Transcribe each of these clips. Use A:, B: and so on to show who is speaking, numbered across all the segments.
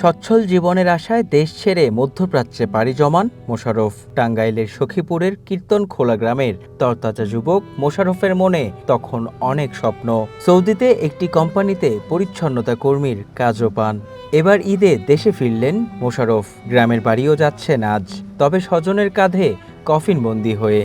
A: সচ্ছল জীবনের আশায় দেশ ছেড়ে মধ্যপ্রাচ্যে পাড়ি জমান মোশাররফ। টাঙ্গাইলের সখীপুরের কীর্তনখোলা গ্রামের তরতাজা যুবক মোশাররফের মনে তখন অনেক স্বপ্ন। সৌদিতে একটি কোম্পানিতে পরিচ্ছন্নতা কর্মীর কাজও পান। এবার ঈদে দেশে ফিরলেন মোশাররফ। গ্রামের বাড়িও যাচ্ছেন আজ, তবে স্বজনের কাঁধে কফিনবন্দি হয়ে।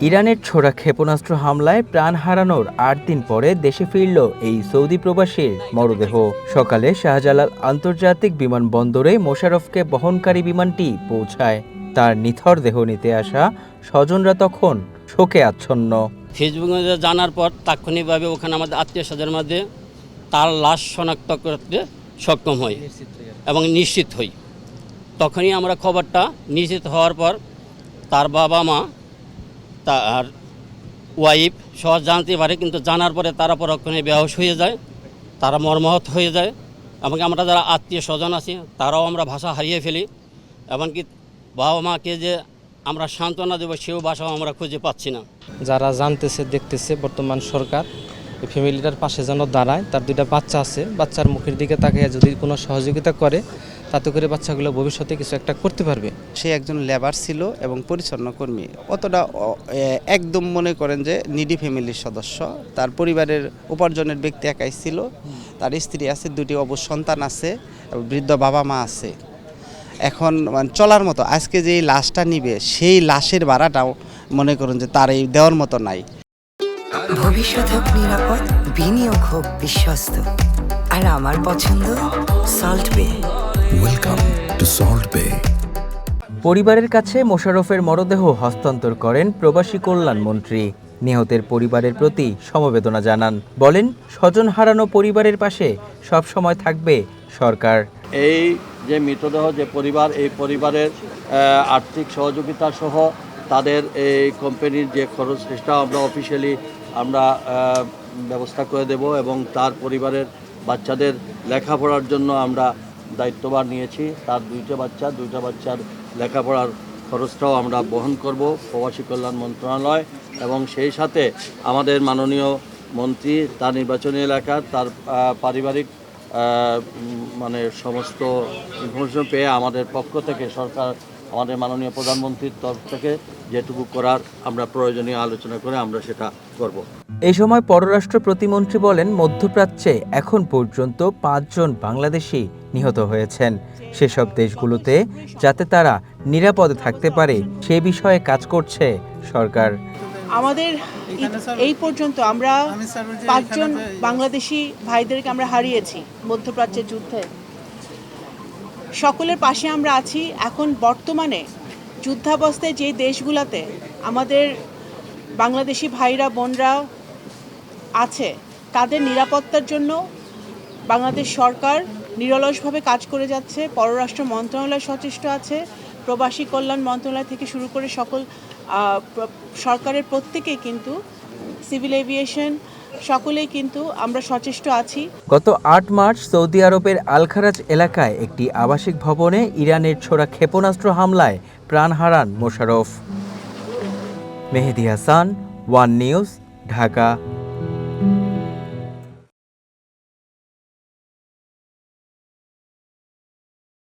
A: ইরানের ছোড়া ক্ষেপণাস্ত্র হামলায় প্রাণ হারানোর ৮ দিন পরে দেশে ফিরল এই সৌদি প্রবাসীর মরদেহ। সকালে শাহজালাল আন্তর্জাতিক বিমানবন্দরে মোশাররফকে বহনকারী বিমানটি পৌঁছায়। তার নিথর দেহ নিতে আসা স্বজনরা তখন শোকে আচ্ছন্ন।
B: ফেসবুকে জানার পর তাৎক্ষণিকভাবে ওখানে আমাদের আত্মীয় স্বজনের মধ্যে তার লাশ শনাক্ত করতে সক্ষম হই এবং নিশ্চিত হই। তখনই আমরা খবরটা নিশ্চিত হওয়ার পর তার বাবা মা, তার ওয়াইফ সহজ জানতে পারে, কিন্তু জানার পরে তারা পরক্ষণে বেহুশ হয়ে যায়, তারা মর্মাহত হয়ে যায়। এবং আমরা যারা আত্মীয় স্বজন আছি তারাও আমরা ভাষা হারিয়ে ফেলি। এমনকি বাবা মাকে যে আমরা সান্ত্বনা দেবো সেও ভাষাও আমরা খুঁজে পাচ্ছি না।
C: যারা জানতেছে দেখতেছে বর্তমান সরকার এই ফ্যামিলিটার পাশে যেন দাঁড়ায়। তার 2টা বাচ্চা আছে, বাচ্চার মুখের দিকে তাকিয়ে যদি কোনো সহযোগিতা করে তাতে করে বাচ্চাগুলো ভবিষ্যতে কিছু একটা করতে পারবে।
D: সে একজন লেবার ছিল এবং পরিচ্ছন্ন কর্মী, অতটা একদম মনে করেন যে নিডি ফ্যামিলির সদস্য। তার পরিবারের উপার্জনের ব্যক্তি একাই ছিল, তার স্ত্রী আছে, 2টি অবশ সন্তান আছে, বৃদ্ধ বাবা মা আছে। এখন চলার মতো আজকে যে লাশটা নিবে সেই লাশের ভাড়াটাও মনে করেন যে তার এই দেওয়ার মতো নাই।
E: ভবিষ্যৎ হোক নিরাপদ, বিনিয়োগ হোক বিশ্বস্ত, আর আমার পছন্দ সল্ট বে।
F: ওয়েলকাম টু সল্ট বে।
A: পরিবারের কাছে মোশাররফের মরদেহ হস্তান্তর করেন প্রবাসী কল্যাণ মন্ত্রী। নিহতের পরিবারের প্রতি সমবেদনা জানান। বলেন, স্বজন হারানো পরিবারের পাশে সবসময় থাকবে সরকার।
G: এই যে মৃতদেহ যে পরিবার, এই পরিবারের আর্থিক সহযোগিতা সহ তাদের এই কোম্পানির যে খরচ সেটাও আমরা অফিসিয়ালি আমরা ব্যবস্থা করে দেব এবং তার পরিবারের বাচ্চাদের লেখাপড়ার জন্য আমরা দায়িত্বভার নিয়েছি। তার 2টা বাচ্চার লেখাপড়ার খরচটাও আমরা বহন করব প্রবাসী কল্যাণ মন্ত্রণালয়। এবং সেই সাথে আমাদের মাননীয় মন্ত্রী তার নির্বাচনী এলাকার তার পারিবারিক সমস্ত ইনফরমেশন পেয়ে আমাদের পক্ষ থেকে সরকার, আমাদের মাননীয় প্রধানমন্ত্রীর তরফ থেকে যেটুকু করার আমরা প্রয়োজনীয় আলোচনা করে আমরা সেটা করব।
A: এই সময় পররাষ্ট্র প্রতিমন্ত্রী বলেন, মধ্যপ্রাচ্যে এখন পর্যন্ত 5 জন বাংলাদেশি নিহত হয়েছেন। সেসব দেশগুলোতে যাতে তারা নিরাপদে থাকতে পারে সে বিষয়ে কাজ করছে সরকার।
H: আমাদের এই পর্যন্ত আমরা 5 জন বাংলাদেশি ভাইদেরকে আমরা হারিয়েছি মধ্যপ্রাচ্যের যুদ্ধে। সকলের পাশে আমরা আছি। এখন বর্তমানে যুদ্ধাবস্থায় যে দেশগুলোতে আমাদের বাংলাদেশি ভাইরা বোনরা আছে তাদের নিরাপত্তার জন্য বাংলাদেশ সরকার নিরলসভাবে কাজ করে যাচ্ছে। পররাষ্ট্র মন্ত্রণালয় সচেষ্ট আছে, প্রবাসী কল্যাণ মন্ত্রণালয় থেকে শুরু করে সকল সরকারের প্রত্যেকেই কিন্তু, সিভিল এভিয়েশন সকলেই কিন্তু আমরা সচেষ্ট আছি।
A: গত 8 মার্চ সৌদি আরবের আল খারাজ এলাকায় একটি আবাসিক ভবনে ইরানের ছোড়া ক্ষেপণাস্ত্র হামলায় প্রাণ হারান মোশাররফ। মেহেদী হাসান, ওয়ান নিউজ, ঢাকা।